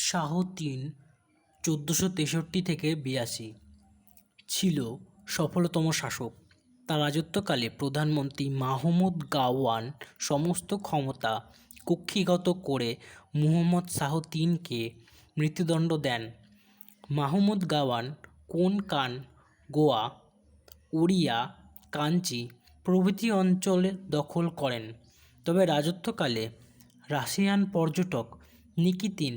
শাহ ৩ 1463-82 ছিল সফলতম শাসক। তার রাজত্বকালে প্রধানমন্ত্রী মাহমুদ গাওয়ান সমস্ত ক্ষমতা কক্ষিগত করে মুহম্মদ শাহ ৩-কে মৃত্যুদণ্ড দেন। মাহমুদ গাওয়ান কোনকান, গোয়া, ওড়িয়া, কাঞ্চি প্রভৃতি অঞ্চল দখল করেন। তবে রাজত্বকালে রাশিয়ান পর্যটক নিকিতিন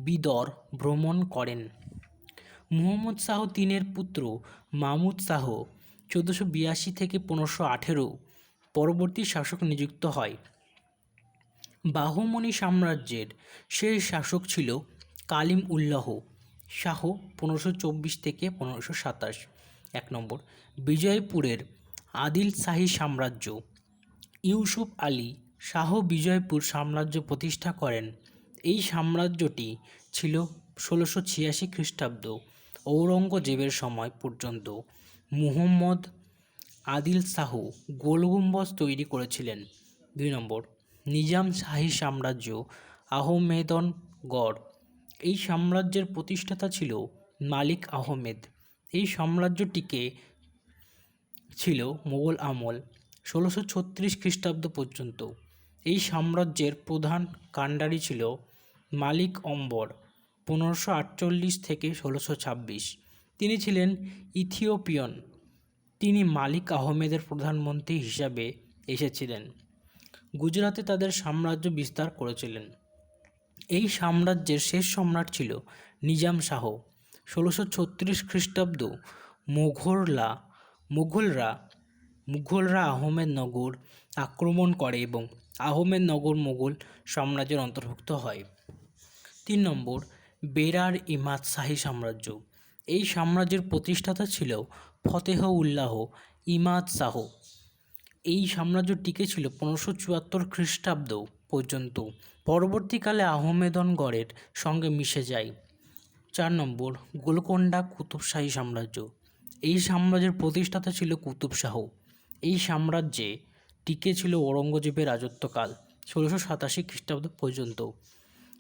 বিদর ভ্রমণ করেন। মুহম্মদ শাহ ৩-এর পুত্র মাহমুদ শাহ 1482-1518 পরবর্তী শাসক নিযুক্ত হয়। বাহমনি সাম্রাজ্যের শেষ শাসক ছিল কালিম উল্লাহ শাহ 1524-1527। ১ নম্বর, বিজয়পুরের আদিল শাহী সাম্রাজ্য। ইউসুফ আলী শাহ বিজয়পুর সাম্রাজ্য প্রতিষ্ঠা করেন। এই সাম্রাজ্যটি ছিল 1686 খ্রিস্টাব্দ ঔরঙ্গজেবের সময় পর্যন্ত। মুহম্মদ আদিল শাহ গোল গুম্বজ তৈরি করেছিলেন। ২ নম্বর, নিজাম শাহী সাম্রাজ্য আহমেদনগর। এই সাম্রাজ্যের প্রতিষ্ঠাতা ছিল মালিক আহমেদ। এই সাম্রাজ্যটিকে ছিল মোগল আমল 1636 খ্রিস্টাব্দ পর্যন্ত। এই সাম্রাজ্যের প্রধান কাণ্ডারি ছিল মালিক অম্বর 1548-1626। তিনি ছিলেন ইথিওপিয়ান। তিনি মালিক আহমেদের প্রধানমন্ত্রী হিসাবে এসেছিলেন। গুজরাতে তাদের সাম্রাজ্য বিস্তার করেছিলেন। এই সাম্রাজ্যের শেষ সম্রাট ছিল নিজাম শাহ। 1636 খ্রিস্টাব্দ মুঘলরা আহমেদনগর আক্রমণ করে এবং আহমেদনগর মোগল সাম্রাজ্যের অন্তর্ভুক্ত হয়। ৩ নম্বর, বেরার ইমাদ শাহী সাম্রাজ্য। এই সাম্রাজ্যের প্রতিষ্ঠাতা ছিল ফতেহ উল্লাহ ইমাদ শাহ। এই সাম্রাজ্য টিকেছিল 1574 খ্রিস্টাব্দ পর্যন্ত। পরবর্তীকালে আহমেদনগরের সঙ্গে মিশে যায়। ৪ নম্বর, গোলকোন্ডা কুতুব শাহী সাম্রাজ্য। এই সাম্রাজ্যের প্রতিষ্ঠাতা ছিল কুতুব শাহ। এই সাম্রাজ্যে টিকেছিল ঔরঙ্গজেবের রাজত্বকাল 1687 খ্রিস্টাব্দ পর্যন্ত।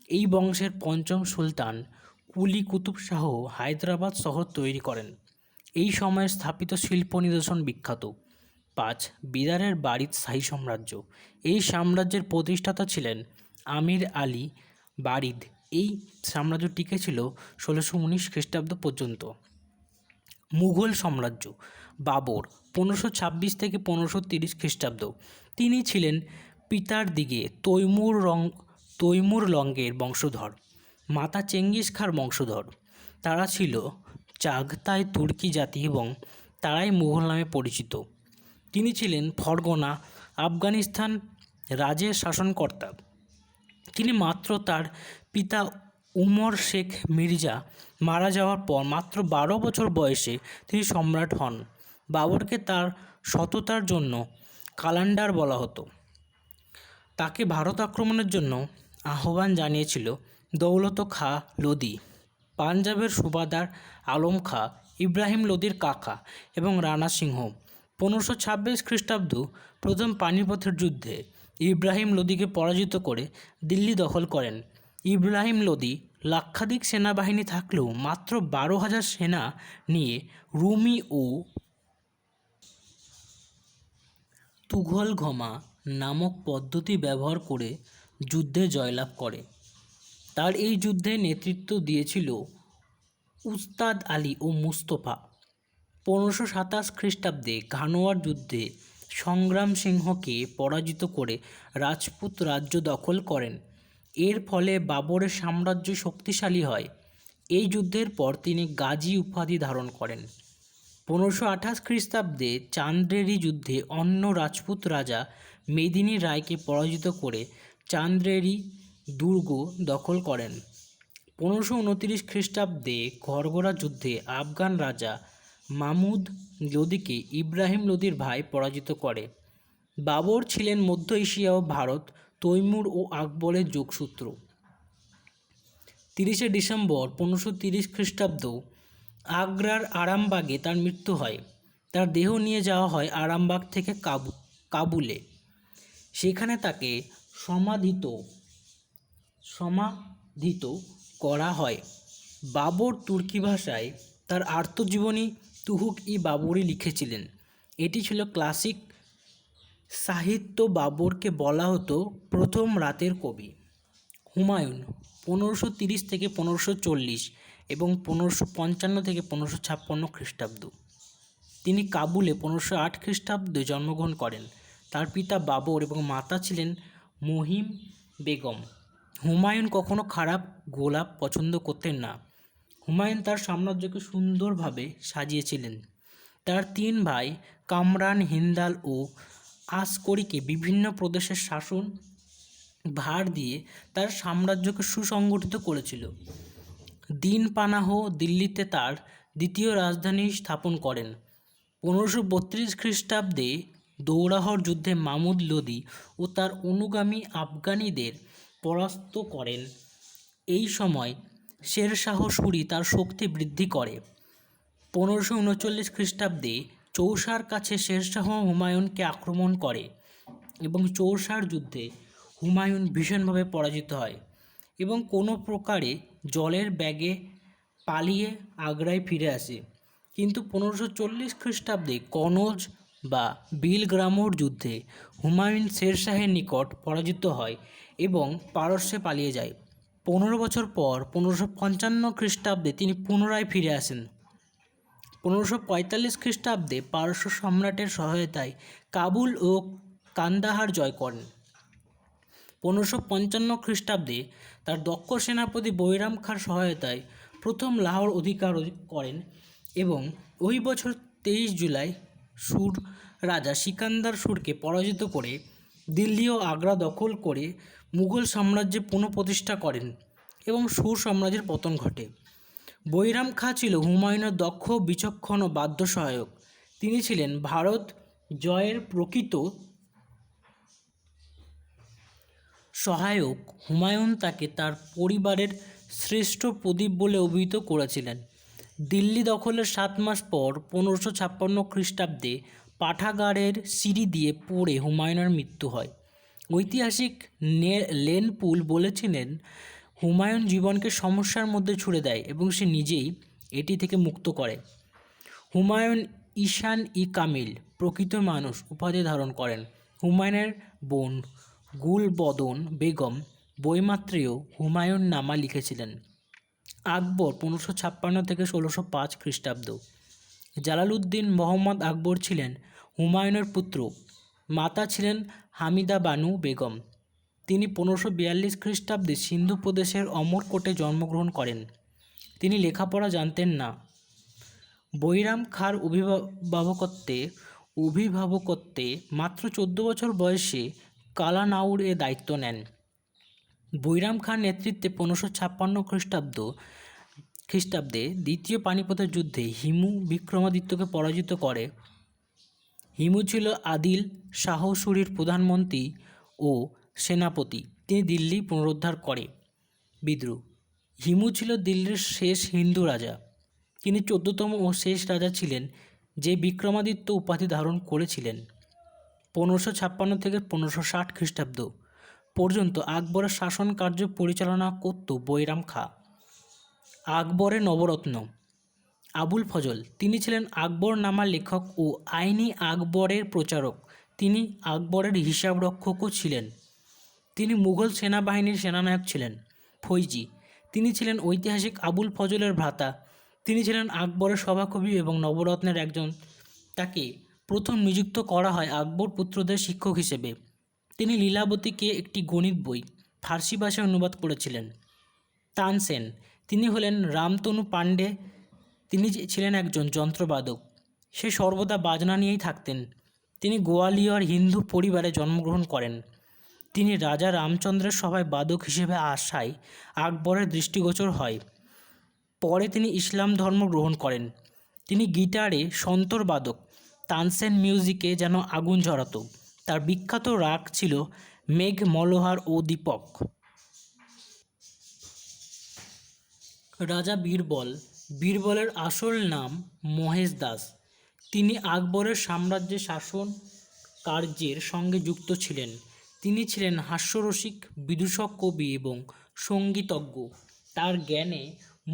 এই বংশের পঞ্চম সুলতান কুলি কুতুব শাহ হায়দ্রাবাদ শহর তৈরি করেন। এই সময়ে স্থাপিত শিল্প নিদর্শন বিখ্যাত। ৫ বিদারের বারিদ শাহী সাম্রাজ্য। এই সাম্রাজ্যের প্রতিষ্ঠাতা ছিলেন আমির আলী বারিদ। এই সাম্রাজ্য টিকেছিল 1619 খ্রিস্টাব্দ পর্যন্ত। মুঘল সাম্রাজ্য বাবর 1526-1530 খ্রিস্টাব্দ। তিনি ছিলেন পিতার দিকে তৈমুর লঙ্গের বংশধর, মাতা চেঙ্গিস খাঁর বংশধর। তারা ছিল চাগতাই তুর্কি জাতি এবং তারাই মুঘল নামে পরিচিত। তিনি ছিলেন ফরগনা আফগানিস্তান রাজের শাসনকর্তা। তিনি মাত্র তার পিতা উমর শেখ মির্জা মারা যাওয়ার পর মাত্র 12 বছর বয়সে তিনি সম্রাট হন। বাবরকে তার সততার জন্য কালান্ডার বলা হতো। তাকে ভারত আক্রমণের জন্য আহ্বান জানিয়েছিল দৌলত খাঁ লোদি, পাঞ্জাবের সুবাদার আলম খাঁ, ইব্রাহিম লোদির কাকা এবং রাণা সিংহ। 1526 খ্রিস্টাব্দ প্রথম পানিপথের যুদ্ধে ইব্রাহিম লোদিকে পরাজিত করে দিল্লি দখল করেন। ইব্রাহিম লোদি লাক্ষাধিক সেনাবাহিনী থাকলেও মাত্র 12,000 সেনা নিয়ে রুমি ও তুঘলঘমা নামক পদ্ধতি ব্যবহার করে যুদ্ধে জয়লাভ করে। তার এই যুদ্ধে নেতৃত্ব দিয়েছিল উস্তাদ আলী ও মুস্তফা। 1527 খ্রিস্টাব্দে ঘানোয়ার যুদ্ধে সংগ্রাম সিংহকে পরাজিত করে রাজপুত রাজ্য দখল করেন। এর ফলে বাবরের সাম্রাজ্য শক্তিশালী হয়। এই যুদ্ধের পর তিনি গাজী উপাধি ধারণ করেন। 1528 খ্রিস্টাব্দে চান্দ্রেরি যুদ্ধে অন্য রাজপুত রাজা মেদিনী রায়কে পরাজিত করে চান্দ্রেরি দুর্গ দখল করেন। 1529 খ্রিস্টাব্দে গড়গড়া যুদ্ধে আফগান রাজা মাহমুদ লোদিকে ইব্রাহিম লোদির ভাই পরাজিত করে। বাবর ছিলেন মধ্য এশিয়া ও ভারত, তৈমুর ও আকবরের যোগসূত্র। 30 ডিসেম্বর 1530 খ্রিস্টাব্দ আগ্রার আরামবাগে তার মৃত্যু হয়। তার দেহ নিয়ে যাওয়া হয় আরামবাগ থেকে কাবুলে। সেখানে তাকে সমাধিত করা হয়। বাবর তুর্কি ভাষায় তার আত্মজীবনী তুহুক-ই-বাবরি লিখেছিলেন। এটি ছিল ক্লাসিক সাহিত্য। বাবরকে বলা হতো প্রথম রাতের কবি। হুমায়ুন 1530 থেকে 1540 এবং 1555 থেকে 1556 খ্রিস্টাব্দ। তিনি কাবুলে 1508 খ্রিস্টাব্দে জন্মগ্রহণ করেন। তার পিতা বাবর এবং মাতা ছিলেন মহিম বেগম। হুমায়ুন কখনো খারাপ গোলাপ পছন্দ করতেন না। হুমায়ুন তার সাম্রাজ্যকে সুন্দরভাবে সাজিয়েছিলেন। তার 3 ভাই কামরান, হিন্দাল ও আসকরিকে বিভিন্ন প্রদেশের শাসন ভার দিয়ে তার সাম্রাজ্যকে সুসংগঠিত করেছিল। দিন পানাহ দিল্লিতে তার দ্বিতীয় রাজধানী স্থাপন করেন। 1532 খ্রিস্টাব্দে দৌরাহর যুদ্ধে মামুদ লোদি ও তার অনুগামী আফগানিদের পরাস্ত করেন। এই সময় শেরশাহ সুরি তার শক্তি বৃদ্ধি করে। 1539 খ্রিস্টাব্দে চৌসার কাছে শেরশাহ হুমায়ুনকে আক্রমণ করে এবং চৌসার যুদ্ধে হুমায়ুন ভীষণভাবে পরাজিত হয় এবং কোনো প্রকারে জলের ব্যাগে পালিয়ে আগ্রায় ফিরে আসে। কিন্তু 1540 খ্রিস্টাব্দে কনৌজ বা বিলগ্রামোর যুদ্ধে হুমায়ুন শেরশাহের নিকট পরাজিত হয় এবং পারস্যে পালিয়ে যায়। 15 বছর পর 1555 খ্রিস্টাব্দে তিনি পুনরায় ফিরে আসেন। 1545 খ্রিস্টাব্দে পারস্য সম্রাটের সহায়তায় কাবুল ও কান্দাহার জয় করেন। 1555 খ্রিস্টাব্দে তার দক্ষ সেনাপতি বৈরাম খাঁর সহায়তায় প্রথম লাহোর অধিকার করেন এবং ওই বছর 23 জুলাই সুর রাজা সিকান্দার সুরকে পরাজিত করে দিল্লি ও আগ্রা দখল করে মুঘল সাম্রাজ্যে পুনঃপ্রতিষ্ঠা করেন এবং সুর সাম্রাজ্যের পতন ঘটে। বৈরাম খাঁ ছিল হুমায়ুনের দক্ষ, বিচক্ষণ ও বাদ্য সহায়ক। তিনি ছিলেন ভারত জয়ের প্রকৃত সহায়ক। হুমায়ুন তাকে তার পরিবারের শ্রেষ্ঠ প্রদীপ বলে অভিহিত করেছিলেন। দিল্লি দখলের 7 মাস পর 1556 খ্রিস্টাব্দে পাঠাগারের সিঁড়ি দিয়ে পড়ে হুমায়ুনের মৃত্যু হয়। ঐতিহাসিক লেনপুল বলেছিলেন, হুমায়ুন জীবনকে সমস্যার মধ্যে ছুড়ে দেয় এবং সে নিজেই এটি থেকে মুক্ত করে। হুমায়ুন ঈশান-ই-কামিল প্রকৃত মানুষ উপাধি ধারণ করেন। হুমায়ুনের বোন গুলবদন বেগম বইমাত্রেও হুমায়ুন নামা লিখেছিলেন। আকবর 1556 থেকে 1605 খ্রিস্টাব্দ। জালালউদ্দিন মোহাম্মদ আকবর ছিলেন হুমায়ুনের পুত্র। মাতা ছিলেন হামিদা বানু বেগম। তিনি 1542 খ্রিস্টাব্দে সিন্ধু প্রদেশের অমরকোটে জন্মগ্রহণ করেন। তিনি লেখাপড়া জানতেন না। বৈরাম খাঁর অভিভাবকত্বে মাত্র 14 বছর বয়সে কালানাউর এ দায়িত্ব নেন। বৈরাম খাঁর নেতৃত্বে 1556 খ্রিস্টাব্দে দ্বিতীয় পানিপথের যুদ্ধে হিমু বিক্রমাদিত্যকে পরাজিত করে। হিমু ছিল আদিল শাহ সুরির প্রধানমন্ত্রী ও সেনাপতি। তিনি দিল্লি পুনরুদ্ধার করে। বিদ্রোহ। হিমু ছিল দিল্লির শেষ হিন্দু রাজা। তিনি 14তম ও শেষ রাজা ছিলেন যে বিক্রমাদিত্য উপাধি ধারণ করেছিলেন। 1556 থেকে 1560 খ্রিস্টাব্দ পর্যন্ত আকবরের শাসন কার্য পরিচালনা করত বৈরাম খাঁ। আকবরের নবরত্ন। আবুল ফজল। তিনি ছিলেন আকবরনামা লেখক ও আইনি আকবরের প্রচারক। তিনি আকবরের হিসাবরক্ষকও ছিলেন। তিনি মুঘল সেনাবাহিনীর সেনানায়ক ছিলেন। ফৈজি। তিনি ছিলেন ঐতিহাসিক আবুল ফজলের ভ্রাতা। তিনি ছিলেন আকবরের সভাকবি এবং নবরত্নের একজন। তাকে প্রথম নিযুক্ত করা হয় আকবর পুত্রদের শিক্ষক হিসেবে। তিনি লীলাবতীকে একটি গণিত বই ফার্সি ভাষায় অনুবাদ করেছিলেন। তানসেন। তিনি হলেন রামতনু পাণ্ডে। তিনি ছিলেন একজন যন্ত্রবাদক। সে সর্বদা বাজনা নিয়েই থাকতেন। তিনি গোয়ালিয়র হিন্দু পরিবারে জন্মগ্রহণ করেন। তিনি রাজা রামচন্দ্রের সভায় বাদক হিসেবে আসায় আকবরের দৃষ্টিগোচর হয়। পরে তিনি ইসলাম ধর্ম গ্রহণ করেন। তিনি গিটারে সন্তর বাদক। তানসেন মিউজিকে যেন আগুন ঝরাতো। তার বিখ্যাত রাগ ছিল মেঘ, মলোহার ও দীপক। রাজা বীরবল। বীরবলের আসল নাম মহেশ দাস। তিনি আকবরের সাম্রাজ্যে শাসন কার্যের সঙ্গে যুক্ত ছিলেন। তিনি ছিলেন হাস্যরসিক, বিদূষক, কবি এবং সঙ্গীতজ্ঞ। তার জ্ঞানে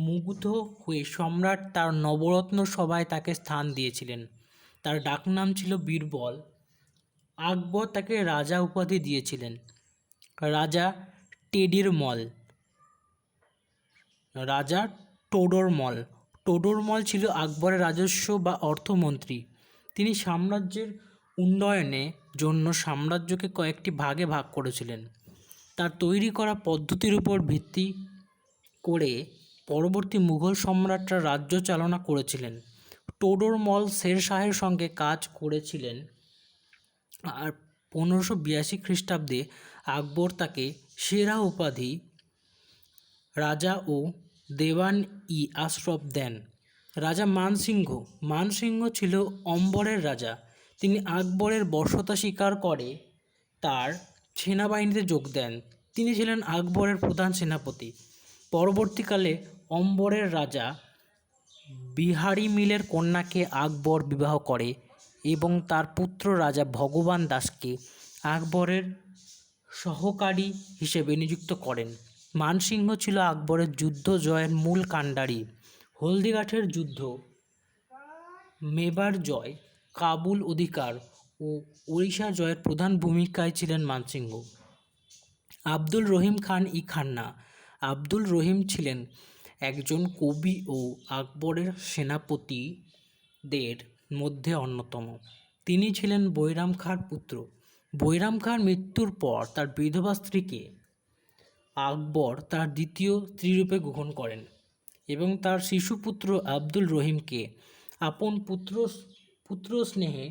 মুগ্ধ হয়ে সম্রাট তার নবরত্ন সভায় তাকে স্থান দিয়েছিলেন। তার ডাকনাম ছিল বীরবল। আকবর তাকে রাজা উপাধি দিয়েছিলেন। রাজা টেডিরমল, রাজা টোডরমল। টোডরমল ছিল আকবরের রাজস্ব বা অর্থমন্ত্রী। তিনি সাম্রাজ্যের উন্নয়নের জন্য সাম্রাজ্যকে কয়েকটি ভাগে ভাগ করেছিলেন। তার তৈরি করা পদ্ধতির উপর ভিত্তি করে পরবর্তী মুঘল সম্রাটরা রাজ্য চালনা করেছিলেন। টোডরমল শের শাহের সঙ্গে কাজ করেছিলেন, আর 1582 খ্রিস্টাব্দে আকবর তাকে সেরা উপাধি রাজা ও দেওয়ান-ই-আশরফ দেন। রাজা মানসিংহ ছিল অম্বরের রাজা। তিনি আকবরের বশ্যতা স্বীকার করে তার সেনাবাহিনীতে যোগ দেন। তিনি ছিলেন আকবরের প্রধান সেনাপতি। পরবর্তীকালে অম্বরের রাজা বিহারী মিলের কন্যাকে আকবর বিবাহ করে এবং তার পুত্র রাজা ভগবান দাসকে আকবরের সহকারী হিসেবে নিযুক্ত করেন। মানসিংহ ছিল আকবরের যুদ্ধ জয়ের মূল কাণ্ডারি। হলদিঘাটের যুদ্ধ, মেবার জয়, কাবুল অধিকার ও ওড়িশা জয়ের প্রধান ভূমিকায় ছিলেন মানসিংহ। আব্দুল রহিম খান ই খান্না। আব্দুল রহিম ছিলেন একজন কবি ও আকবরের সেনাপতিদের মধ্যে অন্যতম। তিনি ছিলেন বৈরাম খাঁর পুত্র। বৈরাম খাঁর মৃত্যুর পর তার বিধবা স্ত্রীকে আকবর তার দ্বিতীয় স্ত্রীরূপে গ্রহণ করেন এবং তার শিশুপুত্র আব্দুল রহিমকে আপন পুত্র স্নেহে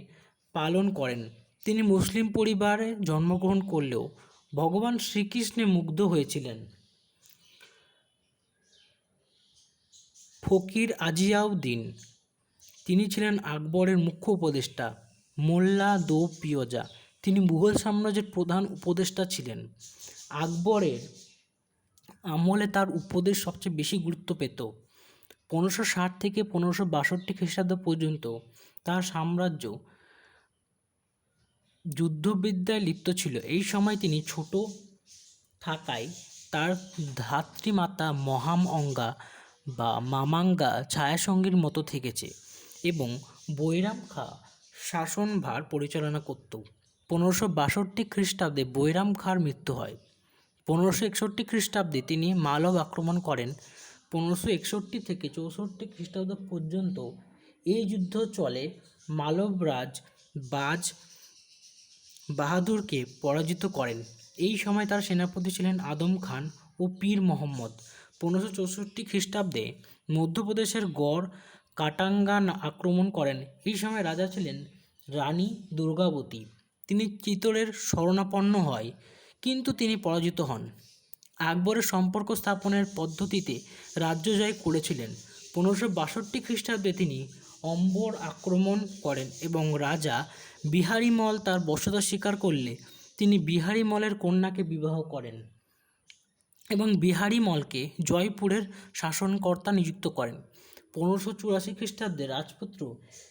পালন করেন। তিনি মুসলিম পরিবারে জন্মগ্রহণ করলেও ভগবান শ্রীকৃষ্ণে মুগ্ধ হয়েছিলেন। ফকির আজিয়াউদ্দিন, তিনি ছিলেন আকবরের মুখ্য উপদেষ্টা। মোল্লা দো পিরোজা, তিনি মুঘল সাম্রাজ্যের প্রধান উপদেষ্টা ছিলেন। আকবরের আমলে তার উপদেশ সবচেয়ে বেশি গুরুত্ব পেত। 1560 থেকে 1562 খ্রিস্টাব্দ পর্যন্ত তার সাম্রাজ্য যুদ্ধবিদ্যায় লিপ্ত ছিল। এই সময় তিনি ছোট থাকায় তার ধাত্রীমাতা মহামঙ্গা বা মামাঙ্গা ছায়াসঙ্গীর মতো থেকেছে এবং বৈরাম খাঁ শাসনভার পরিচালনা করত। 1562 খ্রিস্টাব্দে বৈরাম খাঁর মৃত্যু হয়। 1561 খ্রিস্টাব্দে তিনি মালব আক্রমণ করেন। 1561 থেকে 64 খ্রিস্টাব্দ পর্যন্ত এই যুদ্ধ চলে। মালবরাজ বাজ বাহাদুরকে পরাজিত করেন। এই সময় তার সেনাপতি ছিলেন আদম খান ও পীর মোহাম্মদ। 1564 খ্রিস্টাব্দে মধ্যপ্রদেশের গড় কাটাঙ্গা আক্রমণ করেন। এই সময় রাজা ছিলেন রানী দুর্গাবতী। তিনি চিতোরের শরণাপন্ন হয়, কিন্তু তিনি পরাজিত হন। আকবরের সম্পর্ক স্থাপনের পদ্ধতিতে রাজ্য জয় করেছিলেন। 1562 খ্রিস্টাব্দে তিনি অম্বর আক্রমণ করেন এবং রাজা বিহারীমল তার বশ্যতা স্বীকার করলে তিনি বিহারীমলের কন্যাকে বিবাহ করেন এবং বিহারীমলকে জয়পুরের শাসনকর্তা নিযুক্ত করেন। 1584 খ্রিস্টাব্দে রাজপুত্র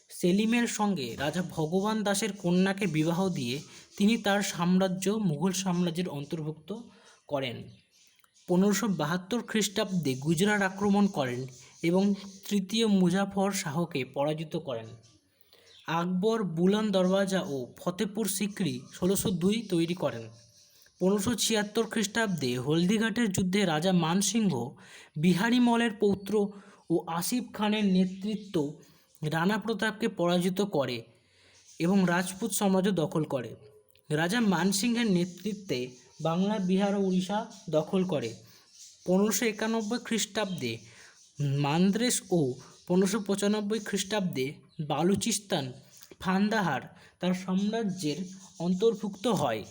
সেলিমের সঙ্গে রাজা ভগবান দাসের কন্যাকে বিবাহ দিয়ে তিনি তার সাম্রাজ্য মুঘল সাম্রাজ্যের অন্তর্ভুক্ত করেন। 1572 খ্রিস্টাব্দে গুজরাট আক্রমণ করেন এবং তৃতীয় মুজাফর শাহকে পরাজিত করেন। আকবর বুলন্দ দরওয়াজা ও ফতেপুর সিক্রি 1602 তৈরি করেন। 1576 খ্রিস্টাব্দে হলদিঘাটের যুদ্ধে রাজা মানসিংহ বিহারীমলের পৌত্র ও আসিফ খানের নেতৃত্ব রানা প্রতাপকে পরাজিত করে এবং রাজপুত সাম্রাজ্য দখল করে। রাজা মানসিংহের নেতৃত্বে বাংলা, বিহার ও উড়িষ্যা দখল করে। 1591 খ্রিস্টাব্দে মান্দ্রেশ ও 1595 খ্রিস্টাব্দে বালুচিস্তান, ফান্দাহার তার সাম্রাজ্যের অন্তর্ভুক্ত হয়।